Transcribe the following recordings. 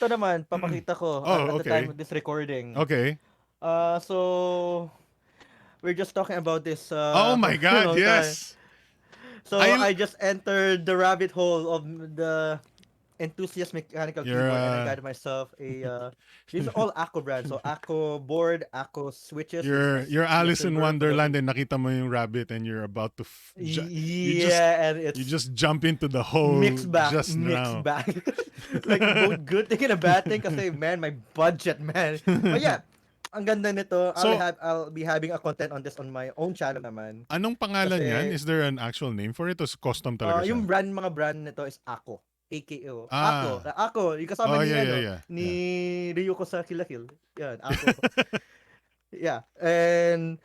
ito naman, papakita ko Oh, at the time okay. of this recording. Okay. So we're just talking about this Oh for my a God, long time. yes. So I I just entered the rabbit hole of the enthusiast mechanical you're keyboard, and I got myself a. These are all Acco brands. So Acco board, Acco switches, which has you're the Alice in silver for those Wonderland who. and nakita mo yung rabbit and you're about to you just Yeah, and you it's just jump into the hole mixed bag, just mixed now. bag. Like both good thing and a bad thing kasi man, my budget, man. But yeah, ang ganda nito. So, I'll be having a content on this on my own channel naman. anong pangalan niyan? Kasi Is there an actual name for it? O custom talaga siya? yung mga brand nito is Ako. AKO. Ako. Ah. Ako. Yung kasama Oh, ni, yeah, yeah, yeah. ni Yeah. Ryuko sa Kill la Kill. Yan, Ako. Yeah. And,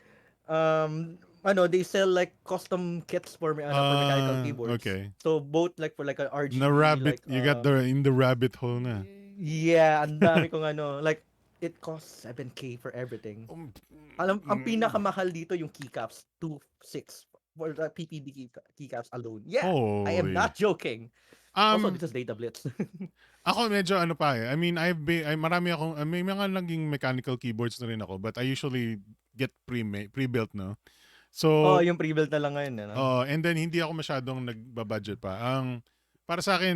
they sell like custom kits for mechanical keyboards. Okay. So, both like for like an Na RGB, rabbit, like, you got the in the rabbit hole na. yeah, ang dami kong like, it costs 7K for everything. Um, Ang pinakamahal dito yung keycaps, 2.6 for the PPD keycaps alone. Yeah, I am Holy. not joking. Also, Um, this is Data Blitz. Ako medyo ano pa eh. I mean, marami akong, may mga naging mechanical keyboards na rin ako, but I usually get pre-built, no? Oh, So, yung pre-built na lang ngayon, ano? and then hindi ako masyadong nagbabudget pa. Para sa akin,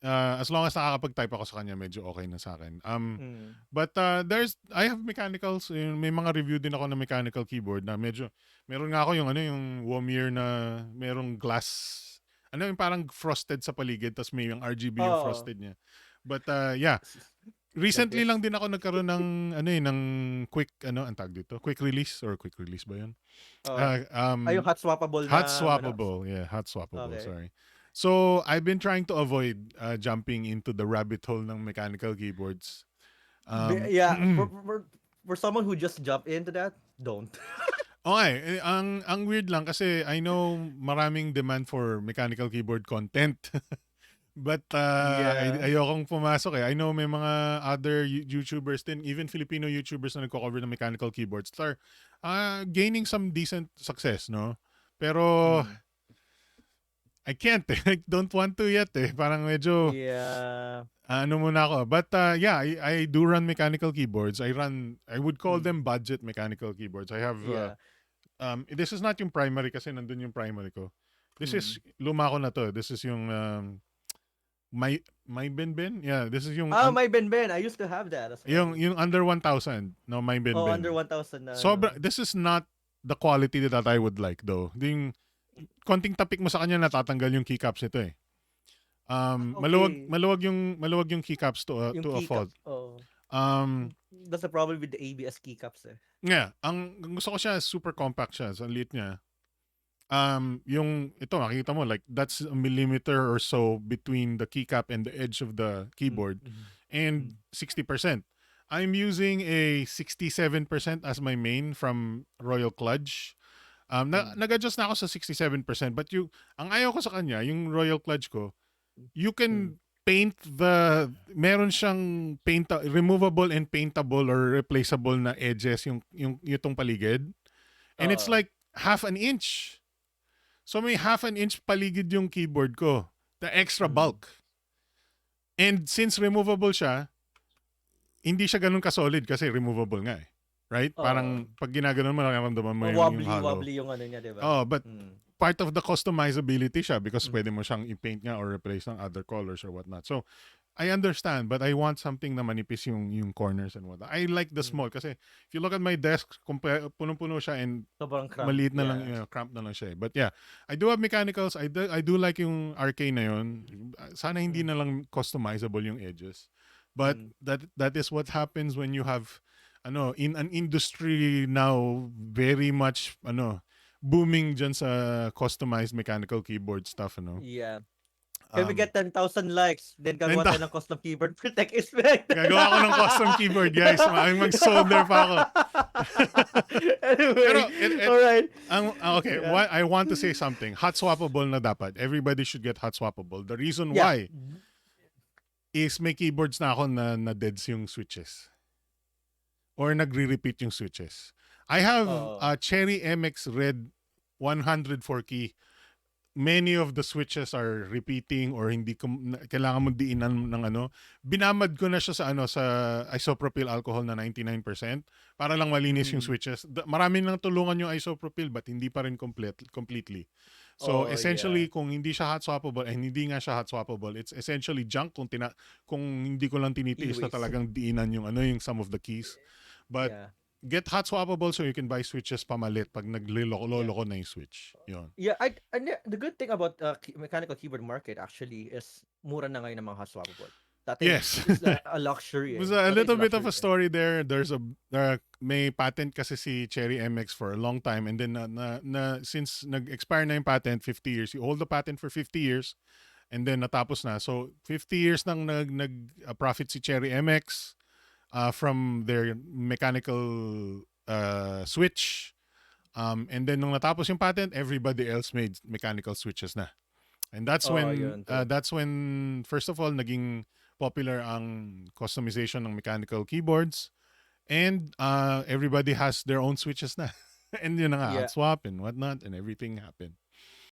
as long as nakakapag-type ako sa kanya, medyo okay na sa akin. Mm. But I have mechanicals, may mga review din ako ng mechanical keyboard na medyo, meron nga ako yung Womir na merong glass, yung parang frosted sa paligid, tapos may yung RGB yung Oo. frosted niya. But yeah, Like recently this. lang din ako nagkaroon ng ng quick ang tag dito, quick release ba 'yun? Oo. Uh, Yung um hot swappable Hot na, swappable, yeah, hot swappable, okay. sorry. So, I've been trying to avoid jumping into the rabbit hole ng mechanical keyboards. Yeah, for someone who just jump into that, don't. Okay, ang weird lang kasi I know maraming demand for mechanical keyboard content. But Yeah. ayokong pumasok eh. I know may mga other YouTubers din, even Filipino YouTubers na nagko-cover ng mechanical keyboards are gaining some decent success, no? Pero Mm. I can't eh. I don't want to yet eh. Parang medyo Yeah. ano muna ako. But yeah, I do run mechanical keyboards. I would call Mm. them budget mechanical keyboards. I have Yeah. this is not yung primary kasi nandun yung primary ko. This is Mm. luma ko na to. This is yung my Ben. Yeah, this is yung My Ben. I used to have that as well. yung under 1,000. No, my Oh, under Ben. 1,000 na, Sobra, this is not the quality that I would like though. Yung konting tapik mo sa kanya natatanggal yung keycaps nito eh. Okay. Maluwag yung keycaps Yung to a fault. keycaps. Oh. Um, That's the problem with the ABS keycaps eh. yeah, ang gusto ko siya super compact siya, sa liit niya. Yung ito makikita mo like that's a millimeter or so between the keycap and the edge of the keyboard Mm. and 60%. I'm using a 67% as my main from Royal Kludge. Nag-adjust na ako sa 67% but ang ayaw ko sa kanya, yung Royal Kludge ko, you Mm. can paint meron siyang removable and paintable or replaceable na edges yung itong paligid. And it's Oo. like half an inch. So may half an inch paligid yung keyboard ko. The extra bulk. And since removable siya, hindi siya ganun ka-solid kasi removable nga eh. Right? Oo. Parang pag ginaganon mo, nakaramdaman mo yung hollow. Wobbly yung ano niya, di ba? Oh, but Mm. part of the customizability siya because Mm. pwede mo siyang i-paint nga or replace ng other colors or whatnot. So, I understand, but I want something na manipis yung corners and whatnot. I like the small kasi if you look at my desk, punong-puno siya and Sobrang cramp. maliit na lang, Yeah. cramp na lang siya. But yeah, I do have mechanicals. I do like yung RK na yun. Sana hindi na lang customizable yung edges. But that is what happens when you have in an industry now very much booming dyan sa customized mechanical keyboard stuff, Yeah. Can we get 10,000 likes? Then gagawa 10,000 tayo ng custom keyboard for TECHxTECH. Gagawa ako ng custom keyboard, guys. Mag-solder pa ako. Anyway, Pero alright. okay, Yeah. I want to say something. Hot swappable na dapat. Everybody should get hot swappable. The reason Yeah. why is may keyboards na ako na deads yung switches. Or nagre-repeat yung switches. I have a Cherry MX Red 104 key. many of the switches are repeating or hindi kailangan mo diinan ng ano. Binamad ko na siya sa ano sa isopropyl alcohol na 99% para lang malinis yung Mm. switches. Marami nang tulungan yung isopropyl but hindi pa rin completely. So Oh, yeah. essentially kung hindi siya hot swappable and hindi nga siya hot swappable, it's essentially junk kung hindi ko lang tinitiis na E-waste. talagang diinan yung ano yung some of the keys. But Yeah. get hot swappable so you can buy switches pamalit pag Yeah. nagloloko na yung switch. Yun. Yeah, and the good thing about mechanical keyboard market actually is mura na ngayon ng mga hot swappable. Dati Yes. is a luxury Was eh. a Dati is little a bit of luxury a eh. story there. May patent kasi si Cherry MX for a long time and then since nag-expire na yung patent 50 years. You hold the patent for 50 years and then natapos na. So 50 years nang profit si Cherry MX from their mechanical switch. And then nung natapos yung patent, everybody else made mechanical switches na. And Oh, yun, true. that's when first of all naging popular ang customization ng mechanical keyboards and everybody has their own switches na. And yun na nga, Yeah. hot swap and whatnot and everything happened.